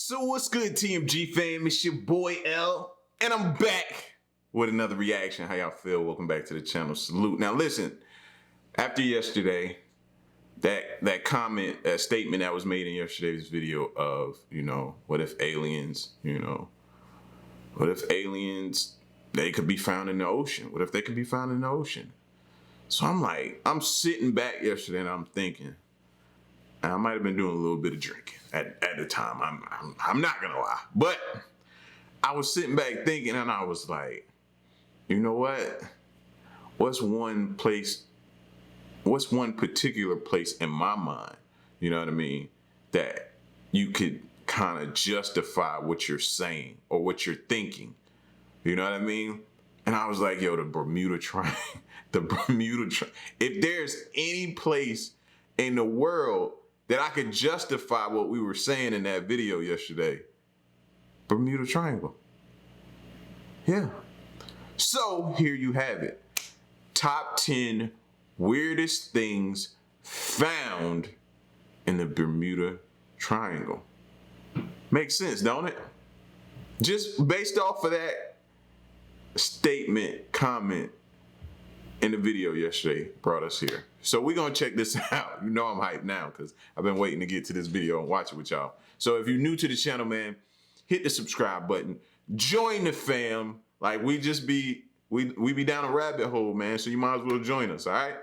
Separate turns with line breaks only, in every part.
So what's good, TMG fam? It's your boy L, and I'm back with another reaction. How y'all feel? Welcome back to the channel. Salute. Now listen, after yesterday, that comment, that statement that was made in yesterday's video of, what if aliens, what if aliens, they could be found in the ocean? What if they could be found in the ocean? So I'm sitting back yesterday and I'm thinking, I might have been doing a little bit of drinking at the time. I'm not gonna lie, but I was sitting back thinking, and I was like, you know what? What's one particular place in my mind, you know what I mean, that you could kind of justify what you're saying or what you're thinking, you know what I mean? And I was like, yo, the Bermuda Triangle, the Bermuda Triangle. If there's any place in the world that I could justify what we were saying in that video yesterday, Bermuda Triangle. Yeah. So here you have it. Top 10 weirdest things found in the Bermuda Triangle. Makes sense, don't it? Just based off of that statement, comment in the video yesterday brought us here. So we're gonna check this out. You know I'm hyped now because I've been waiting to get to this video and watch it with y'all. So if you're new to the channel, man, hit the subscribe button. Join the fam. Like we be down a rabbit hole, man. So you might as well join us, all right?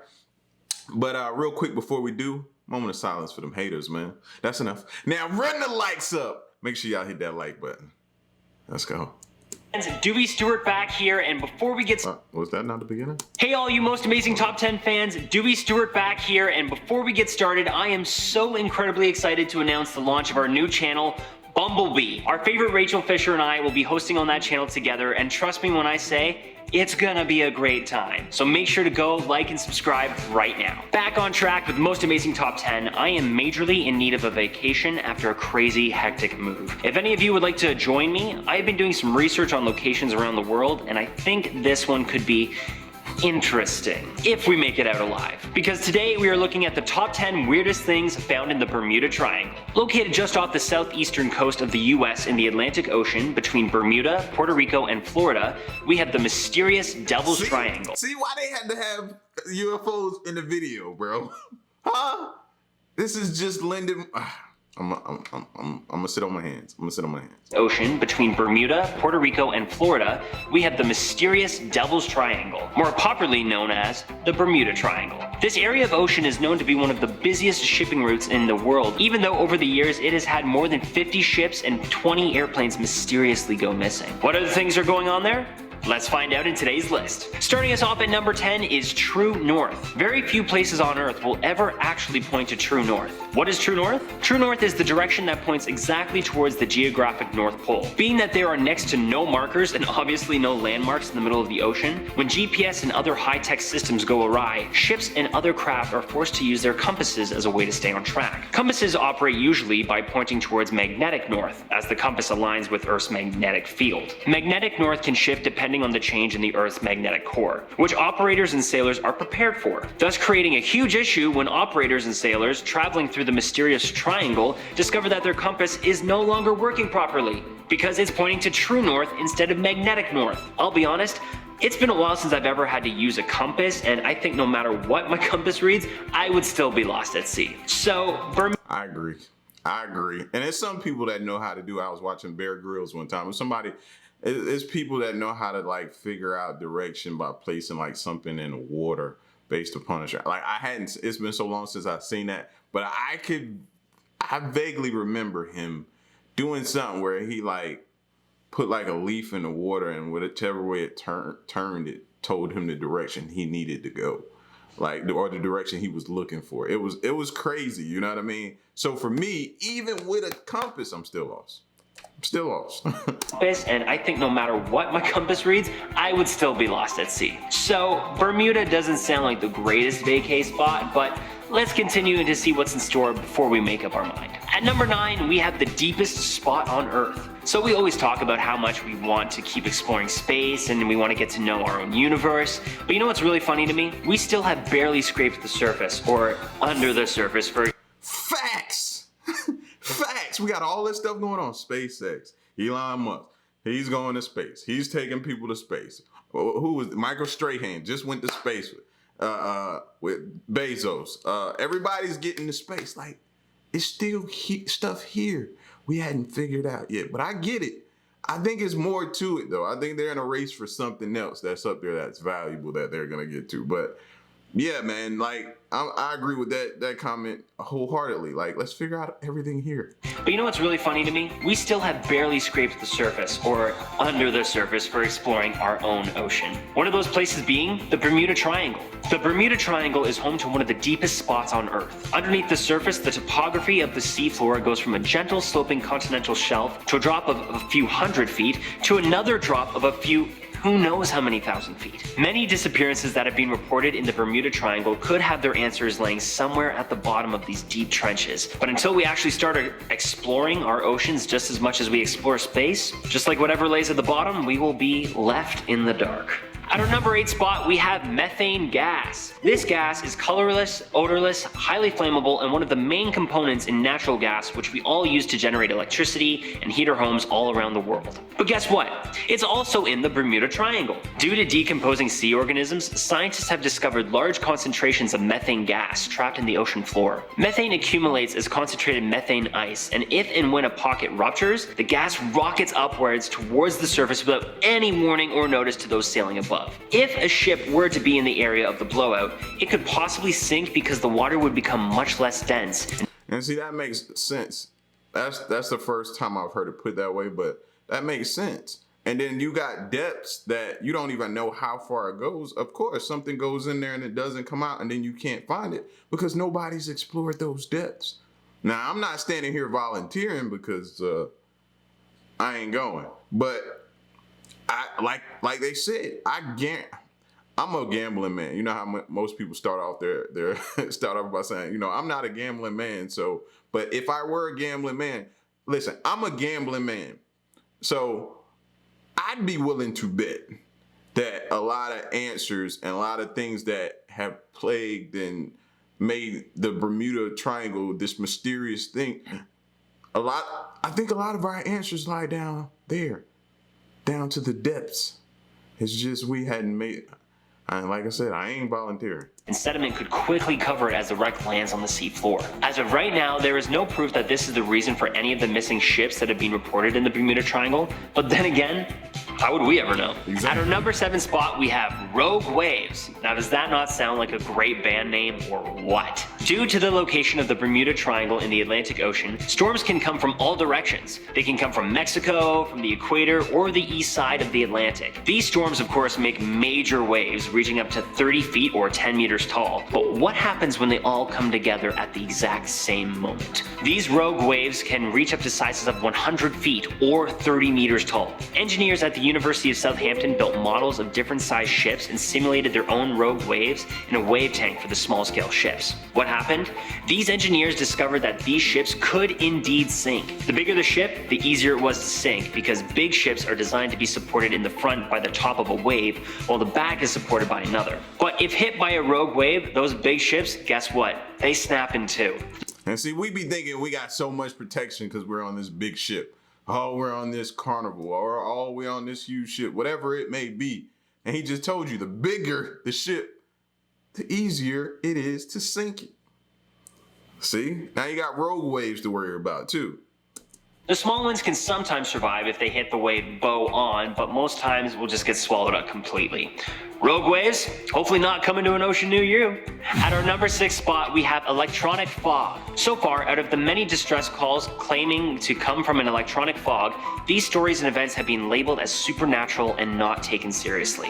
But real quick before we do, moment of silence for them haters, man. That's enough. Now run the likes up. Make sure y'all hit that like button. Let's go.
Dewey Stewart back here, and before we get
was that not the beginning?
Hey all you most amazing top 10 fans, Dewey Stewart back here, and before we get started, I am so incredibly excited to announce the launch of our new channel, Bumblebee. Our favorite Rachel Fisher and I will be hosting on that channel together, and trust me when I say, it's gonna be a great time. So make sure to go like and subscribe right now. Back on track with the most amazing top 10, I am majorly in need of a vacation after a crazy hectic move. If any of you would like to join me, I've been doing some research on locations around the world, and I think this one could be interesting if we make it out alive, because today we are looking at the top 10 weirdest things found in the Bermuda Triangle. Located just off the southeastern coast of the US in the Atlantic Ocean between Bermuda, Puerto Rico, and Florida, we have the mysterious Devil's Triangle.
See why they had to have UFOs in the video, bro? Huh? This is just lending. I'm gonna sit on my hands.
Ocean between Bermuda, Puerto Rico, and Florida, we have the mysterious Devil's Triangle, more popularly known as the Bermuda Triangle. This area of ocean is known to be one of the busiest shipping routes in the world, even though over the years it has had more than 50 ships and 20 airplanes mysteriously go missing. What other things are going on there? Let's find out in today's list. Starting us off at number 10 is True North. Very few places on Earth will ever actually point to true north. What is true north? True north is the direction that points exactly towards the geographic North Pole. Being that there are next to no markers and obviously no landmarks in the middle of the ocean, when GPS and other high-tech systems go awry, ships and other craft are forced to use their compasses as a way to stay on track. Compasses operate usually by pointing towards magnetic north, as the compass aligns with Earth's magnetic field. Magnetic north can shift depending on the change in the Earth's magnetic core, which operators and sailors are prepared for, thus creating a huge issue when operators and sailors traveling through the mysterious triangle discover that their compass is no longer working properly because it's pointing to true north instead of magnetic north. I'll be honest, it's been a while since I've ever had to use a compass, and I think no matter what my compass reads, I would still be lost at sea. So,
I agree. And there's some people that know how to do it. I was watching Bear Grylls one time. It's people that know how to like figure out direction by placing like something in the water based upon a like it's been so long since I've seen that, but I vaguely remember him doing something where he like put like a leaf in the water, and whichever way it turned, it told him the direction he needed to go, or the direction he was looking for. It was crazy, you know what I mean? So for me, even with a compass, I'm still lost.
And I think no matter what my compass reads, I would still be lost at sea. So Bermuda doesn't sound like the greatest vacay spot, but let's continue to see what's in store before we make up our mind. At number 9, we have the deepest spot on Earth. So we always talk about how much we want to keep exploring space and we want to get to know our own universe. But you know what's really funny to me? We still have barely scraped the surface, or under the surface for
facts. Facts. we got all this stuff going on. SpaceX, Elon Musk, he's going to space. He's taking people to space. Who was Michael Strahan just went to space with Bezos. Everybody's getting to space. Like, it's still stuff here we hadn't figured out yet. But I get it. I think it's more to it, though. I think they're in a race for something else that's up there that's valuable that they're going to get to. But yeah, man, like, I agree with that comment wholeheartedly. Like, let's figure out everything here.
But you know what's really funny to me? We still have barely scraped the surface, or under the surface, for exploring our own ocean. One of those places being the Bermuda Triangle. The Bermuda Triangle is home to one of the deepest spots on Earth. Underneath the surface, the topography of the seafloor goes from a gentle sloping continental shelf to a drop of a few hundred feet to another drop of a few who knows how many thousand feet. Many disappearances that have been reported in the Bermuda Triangle could have their answers laying somewhere at the bottom of these deep trenches. But until we actually start exploring our oceans just as much as we explore space, just like whatever lays at the bottom, we will be left in the dark. At our number 8 spot, we have methane gas. This gas is colorless, odorless, highly flammable, and one of the main components in natural gas, which we all use to generate electricity and heat our homes all around the world. But guess what? It's also in the Bermuda Triangle. Due to decomposing sea organisms, scientists have discovered large concentrations of methane gas trapped in the ocean floor. Methane accumulates as concentrated methane ice, and if and when a pocket ruptures, the gas rockets upwards towards the surface without any warning or notice to those sailing above. If a ship were to be in the area of the blowout, it could possibly sink because the water would become much less dense.
And see, that makes sense. That's the first time I've heard it put that way, but that makes sense. And then you got depths that you don't even know how far it goes. Of course, something goes in there and it doesn't come out, and then you can't find it because nobody's explored those depths. Now, I'm not standing here volunteering because I ain't going, but like they said, I'm a gambling man. You know how most people start off start off by saying, you know, I'm not a gambling man. So, but if I were a gambling man, listen, I'm a gambling man. So I'd be willing to bet that a lot of answers and a lot of things that have plagued and made the Bermuda Triangle this mysterious thing, I think a lot of our answers lie down there. Down to the depths. It's just we hadn't made, and like I said, I ain't volunteering.
And sediment could quickly cover it as the wreck lands on the seafloor. As of right now, there is no proof that this is the reason for any of the missing ships that have been reported in the Bermuda Triangle, but then again, how would we ever know? Exactly. At our number 7 spot, we have Rogue Waves. Now, does that not sound like a great band name or what? Due to the location of the Bermuda Triangle in the Atlantic Ocean, storms can come from all directions. They can come from Mexico, from the equator, or the east side of the Atlantic. These storms, of course, make major waves reaching up to 30 feet or 10 meters tall. But what happens when they all come together at the exact same moment? These rogue waves can reach up to sizes of 100 feet or 30 meters tall. Engineers at the University of Southampton built models of different sized ships and simulated their own rogue waves in a wave tank for the small scale ships. What happened? These engineers discovered that these ships could indeed sink. The bigger the ship, the easier it was to sink because big ships are designed to be supported in the front by the top of a wave while the back is supported by another. But if hit by a rogue wave, those big ships, guess what? They snap in two.
And see, we be thinking we got so much protection because we're on this big ship. Oh, we're on this Carnival, or oh, we're on this huge ship, whatever it may be. And he just told you, the bigger the ship, the easier it is to sink it. See, now you got rogue waves to worry about too.
The small ones can sometimes survive if they hit the wave bow on, but most times will just get swallowed up completely. Rogue waves, hopefully not coming to an ocean near you. At our number 6 spot, we have electronic fog. So far, out of the many distress calls claiming to come from an electronic fog, these stories and events have been labeled as supernatural and not taken seriously.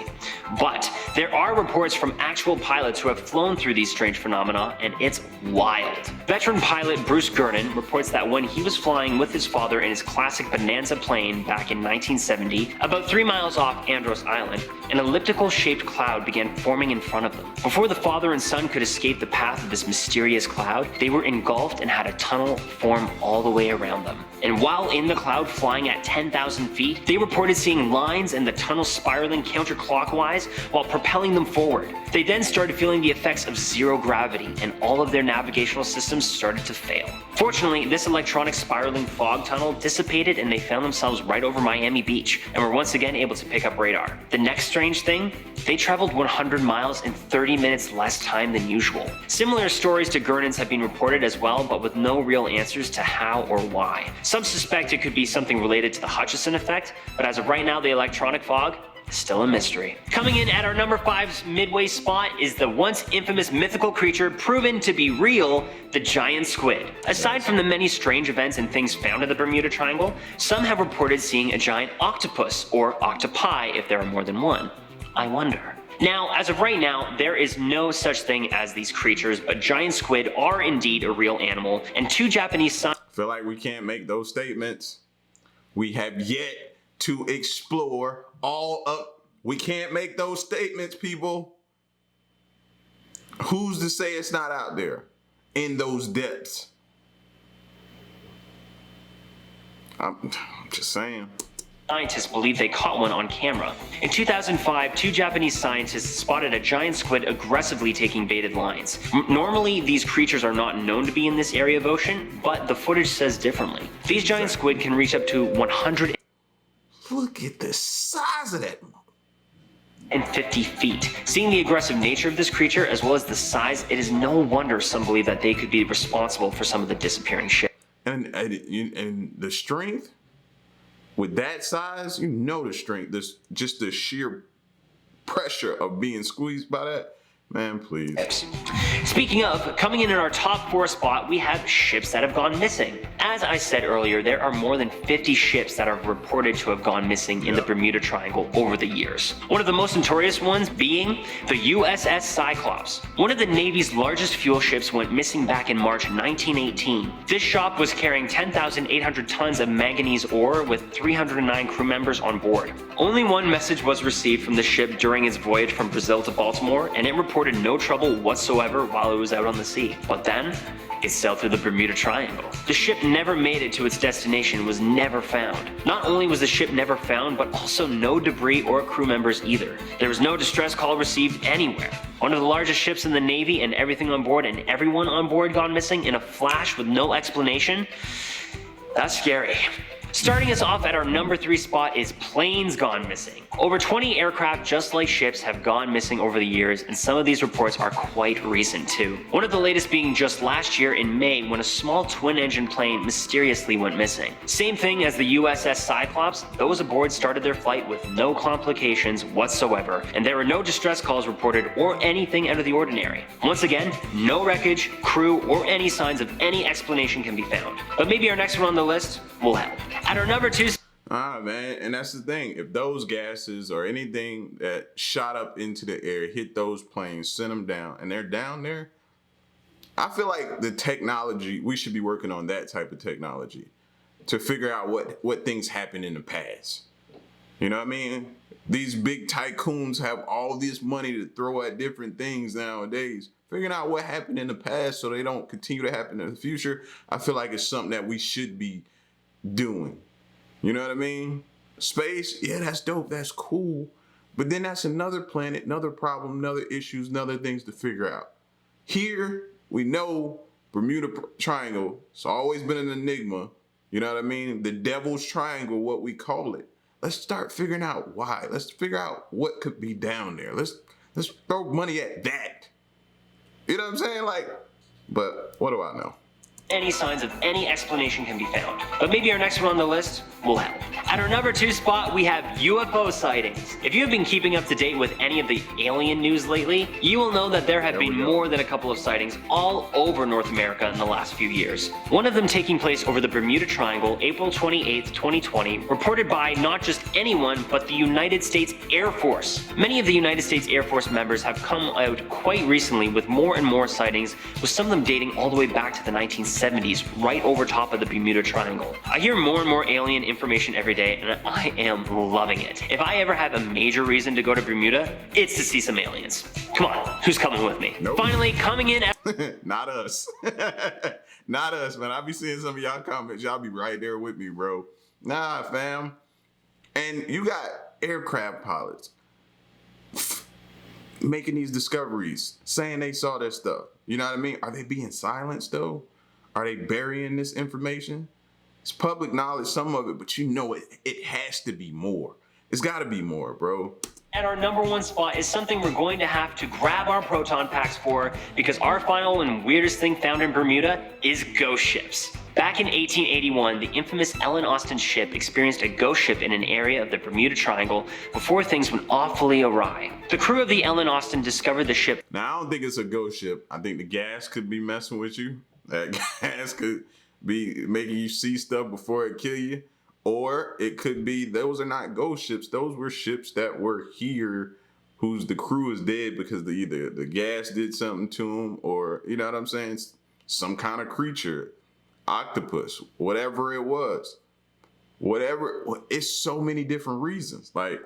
But there are reports from actual pilots who have flown through these strange phenomena, and it's wild. Veteran pilot Bruce Gernon reports that when he was flying with his father in his classic Bonanza plane back in 1970, about 3 miles off Andros Island, an elliptical-shaped cloud began forming in front of them. Before the father and son could escape the path of this mysterious cloud, they were engulfed and had a tunnel form all the way around them. And while in the cloud flying at 10,000 feet, they reported seeing lines in the tunnel spiraling counterclockwise while propelling them forward. They then started feeling the effects of zero gravity, and all of their navigational systems started to fail. Fortunately, this electronic spiraling fog tunnel dissipated and they found themselves right over Miami Beach and were once again able to pick up radar. The next strange thing, they traveled 100 miles in 30 minutes less time than usual. Similar stories to Gurnon's have been reported as well, but with no real answers to how or why. Some suspect it could be something related to the Hutchison effect, but as of right now, the electronic fog is still a mystery. Coming in at our number 5 midway spot is the once infamous mythical creature proven to be real, the giant squid. Aside from the many strange events and things found in the Bermuda Triangle, some have reported seeing a giant octopus, or octopi if there are more than one. I wonder. Now, as of right now, there is no such thing as these creatures, but giant squid are indeed a real animal, and 2 Japanese scientists
Feel like we can't make those statements. We have yet to explore all up. We can't make those statements, people. Who's to say it's not out there in those depths? I'm just saying.
Scientists believe they caught one on camera. In 2005, 2 Japanese scientists spotted a giant squid aggressively taking baited lines. Normally, these creatures are not known to be in this area of ocean, but the footage says differently. These giant squid can reach up to 100
Look at the size of that.
and 50 feet. Seeing the aggressive nature of this creature as well as the size, it is no wonder some believe that they could be responsible for some of the disappearing ships.
And the strength with that size, you know the strength. This just the sheer pressure of being squeezed by that. Man, please.
Speaking of, coming in at our top 4 spot, we have ships that have gone missing. As I said earlier, there are more than 50 ships that are reported to have gone missing in the Bermuda Triangle over the years. One of the most notorious ones being the USS Cyclops. One of the Navy's largest fuel ships went missing back in March 1918. This ship was carrying 10,800 tons of manganese ore with 309 crew members on board. Only one message was received from the ship during its voyage from Brazil to Baltimore, and it reported no trouble whatsoever while it was out on the sea. But then, it sailed through the Bermuda Triangle. The ship never made it to its destination, was never found. Not only was the ship never found, but also no debris or crew members either. There was no distress call received anywhere. One of the largest ships in the Navy and everything on board and everyone on board gone missing in a flash with no explanation. That's scary. Starting us off at our number 3 spot is planes gone missing. Over 20 aircraft, just like ships, have gone missing over the years, and some of these reports are quite recent too. One of the latest being just last year in May when a small twin-engine plane mysteriously went missing. Same thing as the USS Cyclops, those aboard started their flight with no complications whatsoever, and there were no distress calls reported or anything out of the ordinary. Once again, no wreckage, crew, or any signs of any explanation can be found. But maybe our next one on the list will help. At our number 2
Man, and that's the thing. If those gases or anything that shot up into the air hit those planes, sent them down, and they're down there, I feel like the technology, we should be working on that type of technology to figure out what things happened in the past. You know what I mean? These big tycoons have all this money to throw at different things nowadays. Figuring out what happened in the past so they don't continue to happen in the future, I feel like it's something that we should be doing. You know what I mean? Space, yeah, that's dope, that's cool. But then that's another planet, another problem, another issues, another things to figure out. Here, we know Bermuda Triangle, it's always been an enigma. You know what I mean? The Devil's Triangle, what we call it. Let's start figuring out why. Let's figure out what could be down there. Let's throw money at that. You know what I'm saying? But what do I know?
Any signs of any explanation can be found. But maybe our next one on the list will help. At our number 2 spot, we have UFO sightings. If you have been keeping up to date with any of the alien news lately, you will know that there have been more than a couple of sightings all over North America in the last few years. One of them taking place over the Bermuda Triangle, April 28th, 2020, reported by not just anyone, but the United States Air Force. Many of the United States Air Force members have come out quite recently with more and more sightings, with some of them dating all the way back to the 1970s, right over top of the Bermuda Triangle. I hear more and more alien information every day, and I am loving it. If I ever have a major reason to go to Bermuda, it's to see some aliens. Come on, who's coming with me?
Nope.
Finally, coming in at
Not us. Not us, man. I be seeing some of y'all comments. Y'all be right there with me, bro. Nah, fam. And you got aircraft pilots making these discoveries, saying they saw this stuff. You know what I mean? Are they being silenced, though? Are they burying this information? It's public knowledge, some of it, but you know it has to be more. It's got to be more, bro.
At our number one spot is something we're going to have to grab our proton packs for, because our final and weirdest thing found in Bermuda is ghost ships. Back in 1881, the infamous Ellen Austin ship experienced a ghost ship in an area of the Bermuda Triangle before things went awfully awry. The crew of the Ellen Austin discovered the ship.
Now, I don't think it's a ghost ship. I think the gas could be messing with you. That gas could be making you see stuff before it kill you. Or it could be those are not ghost ships. Those were ships that were here whose the crew is dead because either the gas did something to them, or, you know what I'm saying? Some kind of creature, octopus, whatever it was. Whatever. It's so many different reasons. Like,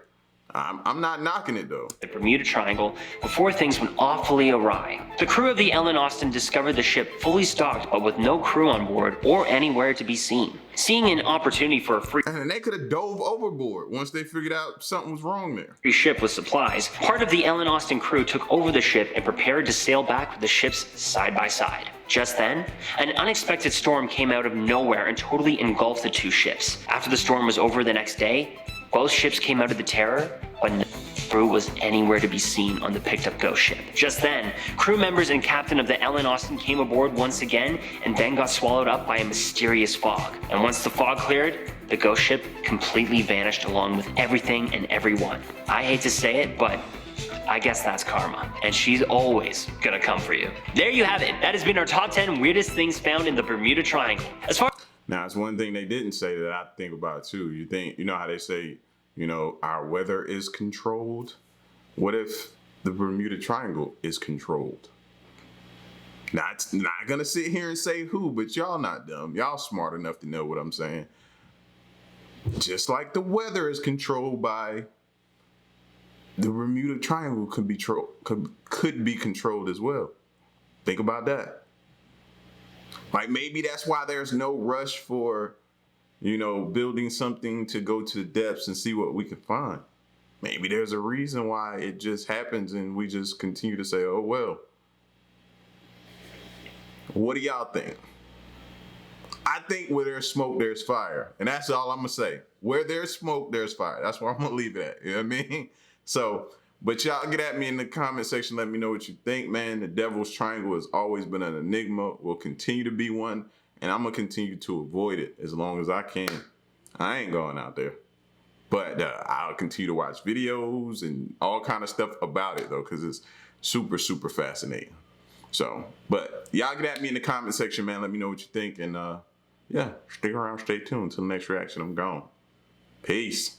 I'm not knocking it though.
The Bermuda Triangle before things went awfully awry. The crew of the Ellen Austin discovered the ship fully stocked but with no crew on board or anywhere to be seen. Seeing an opportunity for a free
And they could have dove overboard once they figured out something was wrong there.
ship with supplies, part of the Ellen Austin crew took over the ship and prepared to sail back with the ships side by side. Just then, an unexpected storm came out of nowhere and totally engulfed the two ships. After the storm was over the next day, both ships came out of the Terror, but no crew was anywhere to be seen on the picked up ghost ship. Just then, crew members and captain of the Ellen Austin came aboard once again and then got swallowed up by a mysterious fog. And once the fog cleared, the ghost ship completely vanished along with everything and everyone. I hate to say it, but I guess that's karma, and she's always gonna come for you. There you have it. That has been our top 10 weirdest things found in the Bermuda Triangle. As far
Now, it's one thing they didn't say that I think about too. You know how they say, you know, our weather is controlled? What if the Bermuda Triangle is controlled? Not gonna sit here and say who, but y'all not dumb. Y'all smart enough to know what I'm saying. Just like the weather is controlled by the Bermuda Triangle could be controlled as well. Think about that. Like, maybe that's why there's no rush for, you know, building something to go to the depths and see what we can find. Maybe there's a reason why it just happens and we just continue to say, oh, well. What do y'all think? I think where there's smoke, there's fire. And that's all I'm going to say. Where there's smoke, there's fire. That's where I'm going to leave it at. You know what I mean? So, but y'all get at me in the comment section. Let me know what you think, man. The Devil's Triangle has always been an enigma, will continue to be one, and I'm going to continue to avoid it as long as I can. I ain't going out there. But I'll continue to watch videos and all kind of stuff about it, though, because it's super, super fascinating. So, but y'all get at me in the comment section, man. Let me know what you think. And, yeah, stick around, stay tuned. Until the next reaction, I'm gone. Peace.